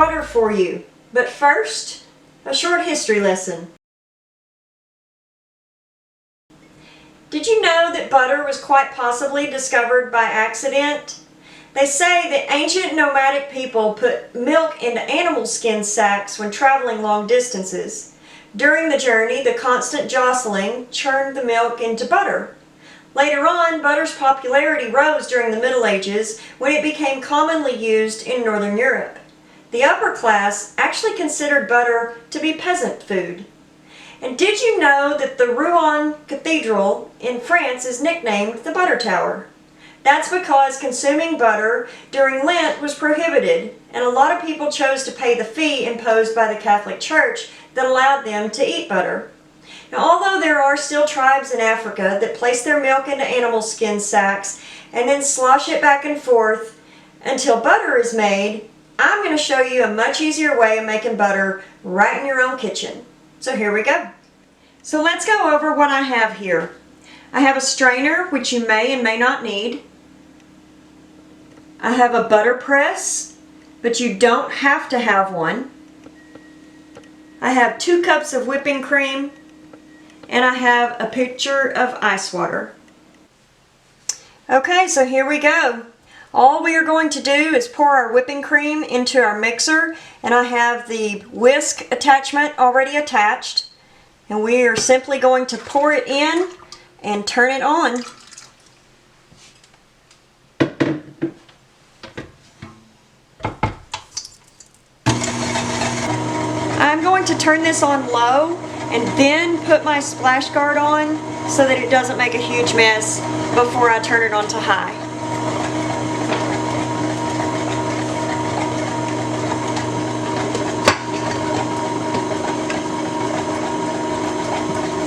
butter for you. But first, a short history lesson. Did you know that butter was quite possibly discovered by accident? They say that ancient nomadic people put milk into animal skin sacks when traveling long distances. During the journey, the constant jostling churned the milk into butter. Later on, butter's popularity rose during the Middle Ages when it became commonly used in Northern Europe. The upper class actually considered butter to be peasant food. And did you know that the Rouen Cathedral in France is nicknamed the Butter Tower? That's because consuming butter during Lent was prohibited, and a lot of people chose to pay the fee imposed by the Catholic Church that allowed them to eat butter. Now, although there are still tribes in Africa that place their milk into animal skin sacks and then slosh it back and forth until butter is made, I'm going to show you a much easier way of making butter right in your own kitchen. So here we go. So let's go over what I have here. I have a strainer, which you may and may not need. I have a butter press, but you don't have to have one. I have 2 cups of whipping cream, and I have a pitcher of ice water. Okay, so here we go. All we are going to do is pour our whipping cream into our mixer, and I have the whisk attachment already attached, and we are simply going to pour it in and turn it on. I'm going to turn this on low and then put my splash guard on so that it doesn't make a huge mess before I turn it on to high.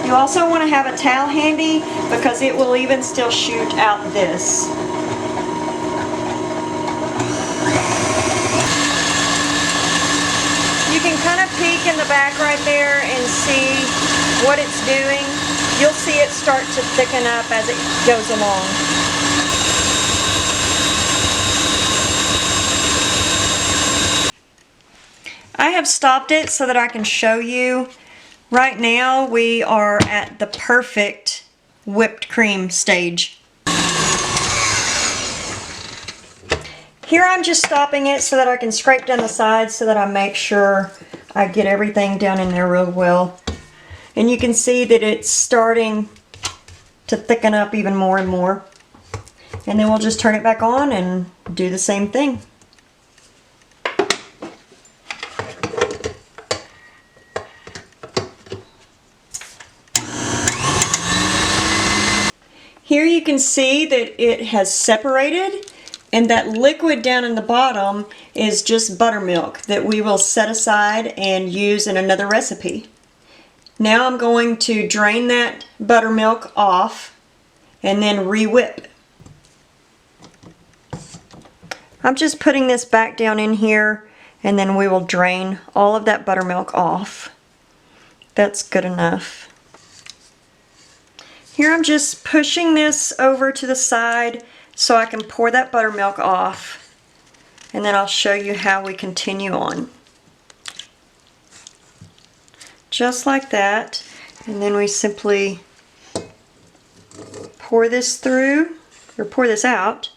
You also want to have a towel handy because it will even still shoot out this. You can kind of peek in the back right there and see what it's doing. You'll see it start to thicken up as it goes along. I have stopped it so that I can show you. Right now we are at the perfect whipped cream stage. Here I'm just stopping it so that I can scrape down the sides so that I make sure I get everything down in there real well. And you can see that it's starting to thicken up even more and more. And then we'll just turn it back on and do the same thing. Here you can see that it has separated, and that liquid down in the bottom is just buttermilk that we will set aside and use in another recipe. Now I'm going to drain that buttermilk off and then re-whip. I'm just putting this back down in here, and then we will drain all of that buttermilk off. That's good enough. Here I'm just pushing this over to the side so I can pour that buttermilk off, and then I'll show you how we continue on. Just like that, and then we simply pour this through, or pour this out.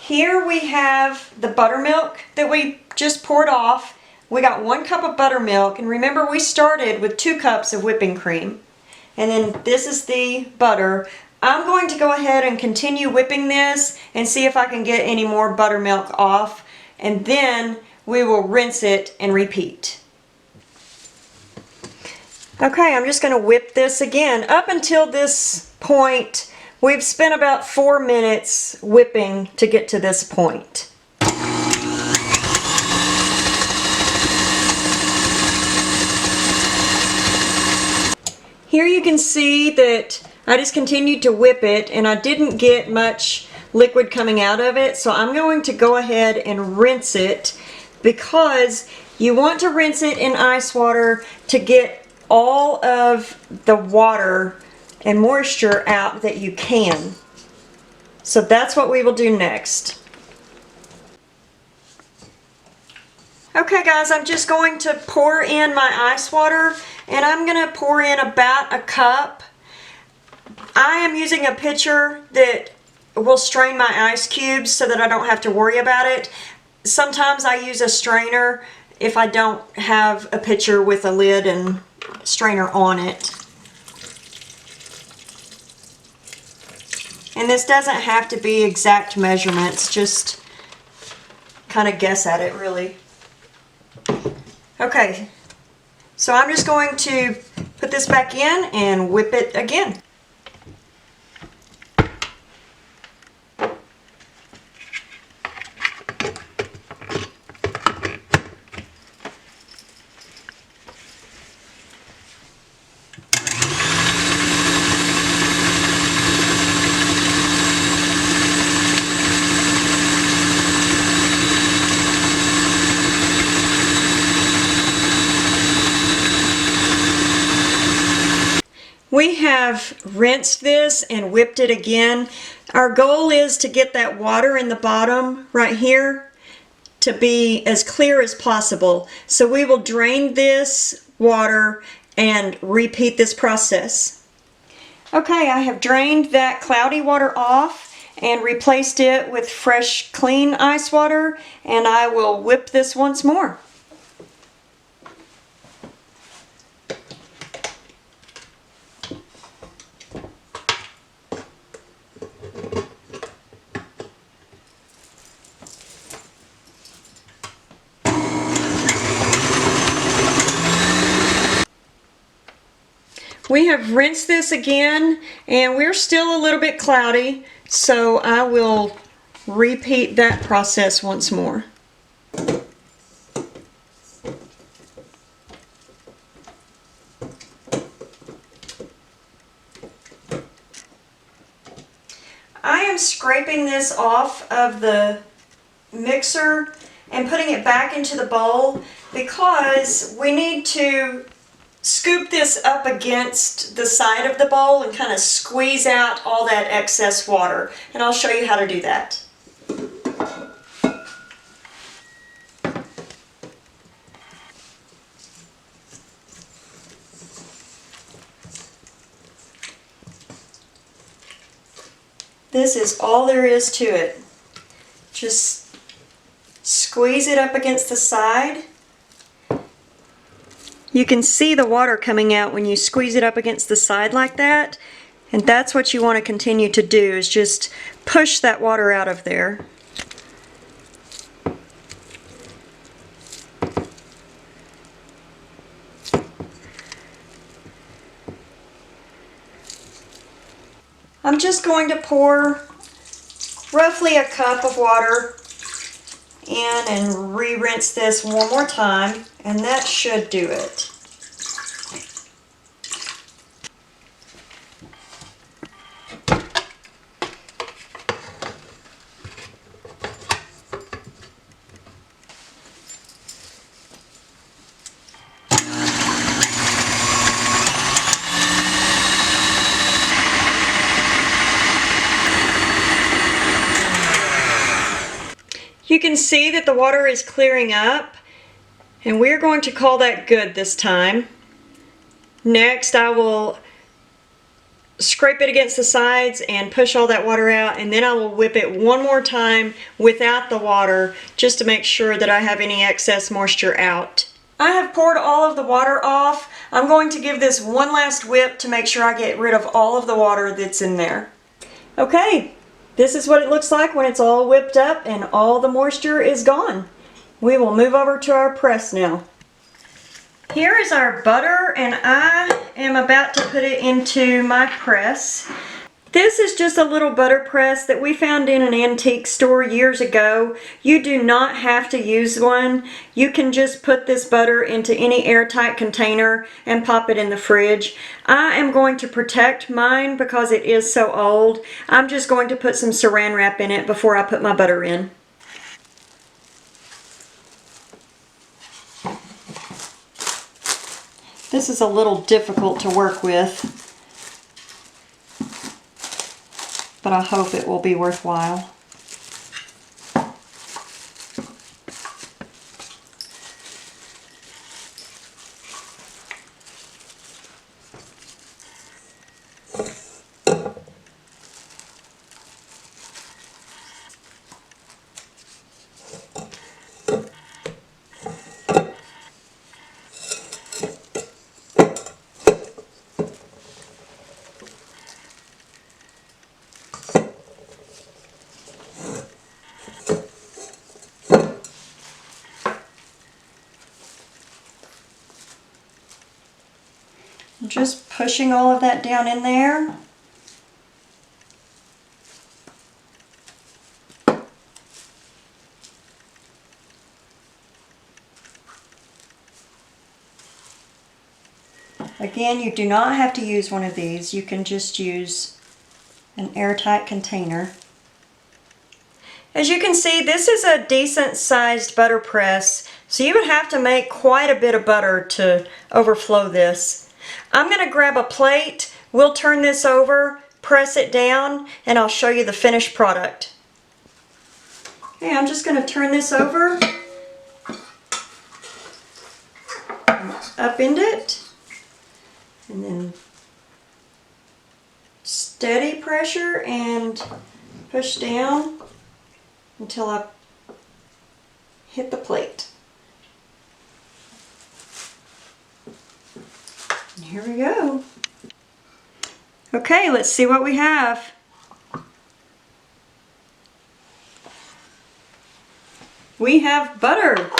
Here we have the buttermilk that we just poured off. We got 1 cup of buttermilk, and remember we started with 2 cups of whipping cream. And then this is the butter. I'm going to go ahead and continue whipping this and see if I can get any more buttermilk off, and then we will rinse it and repeat. Okay, I'm just going to whip this again. Up until this point, we've spent about 4 minutes whipping to get to this point. Here you can see that I just continued to whip it, and I didn't get much liquid coming out of it, so I'm going to go ahead and rinse it, because you want to rinse it in ice water to get all of the water and moisture out that you can. So that's what we will do next. Okay guys, I'm just going to pour in my ice water, and I'm going to pour in about a cup. I am using a pitcher that will strain my ice cubes so that I don't have to worry about it. Sometimes I use a strainer if I don't have a pitcher with a lid and strainer on it. And this doesn't have to be exact measurements, just kind of guess at it really. Okay, so I'm just going to put this back in and whip it again. We have rinsed this and whipped it again. Our goal is to get that water in the bottom right here to be as clear as possible. So we will drain this water and repeat this process. Okay, I have drained that cloudy water off and replaced it with fresh, clean ice water, and I will whip this once more. We have rinsed this again, and we're still a little bit cloudy, so I will repeat that process once more. I am scraping this off of the mixer and putting it back into the bowl because we need to scoop this up against the side of the bowl and kind of squeeze out all that excess water. And I'll show you how to do that. This is all there is to it. Just squeeze it up against the side. You can see the water coming out when you squeeze it up against the side like that, and that's what you want to continue to do, is just push that water out of there. I'm just going to pour roughly a cup of water in and re-rinse this one more time, and that should do it. You can see that the water is clearing up, and we're going to call that good this time. Next, I will scrape it against the sides and push all that water out, and then I will whip it one more time without the water just to make sure that I have any excess moisture out. I have poured all of the water off. I'm going to give this one last whip to make sure I get rid of all of the water that's in there. Okay. This is what it looks like when it's all whipped up and all the moisture is gone. We will move over to our press now. Here is our butter, and I am about to put it into my press. This is just a little butter press that we found in an antique store years ago. You do not have to use one. You can just put this butter into any airtight container and pop it in the fridge. I am going to protect mine because it is so old. I'm just going to put some saran wrap in it before I put my butter in. This is a little difficult to work with, but I hope it will be worthwhile. Just pushing all of that down in there. Again, you do not have to use one of these. You can just use an airtight container. As you can see, this is a decent sized butter press, so you would have to make quite a bit of butter to overflow this. I'm going to grab a plate, we'll turn this over, press it down, and I'll show you the finished product. Okay, I'm just going to turn this over, upend it, and then steady pressure and push down until I hit the plate. And here we go. Okay, let's see what we have. We have butter.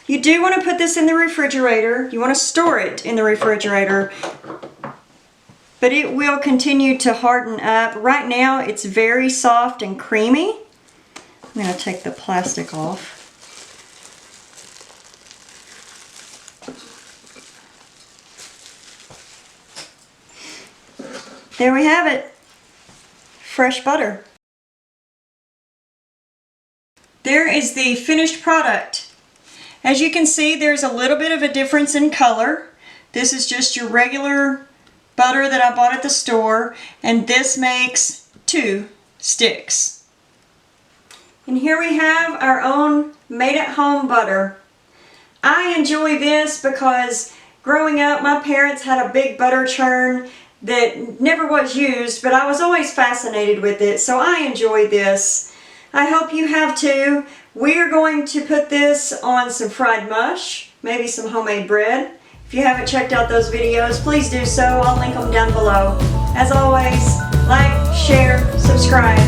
You do want to put this in the refrigerator. You want to store it in the refrigerator, but it will continue to harden up. Right now it's very soft and creamy. I'm going to take the plastic off. There we have it. Fresh butter. There is the finished product. As you can see, there's a little bit of a difference in color. This is just your regular butter that I bought at the store, and this makes 2 sticks. And here we have our own made-at-home butter. I enjoy this because growing up, my parents had a big butter churn that never was used, but I was always fascinated with it, so I enjoy this. I hope you have too. We are going to put this on some fried mush, maybe some homemade bread. If you haven't checked out those videos, please do so. I'll link them down below. As always, like, share, subscribe.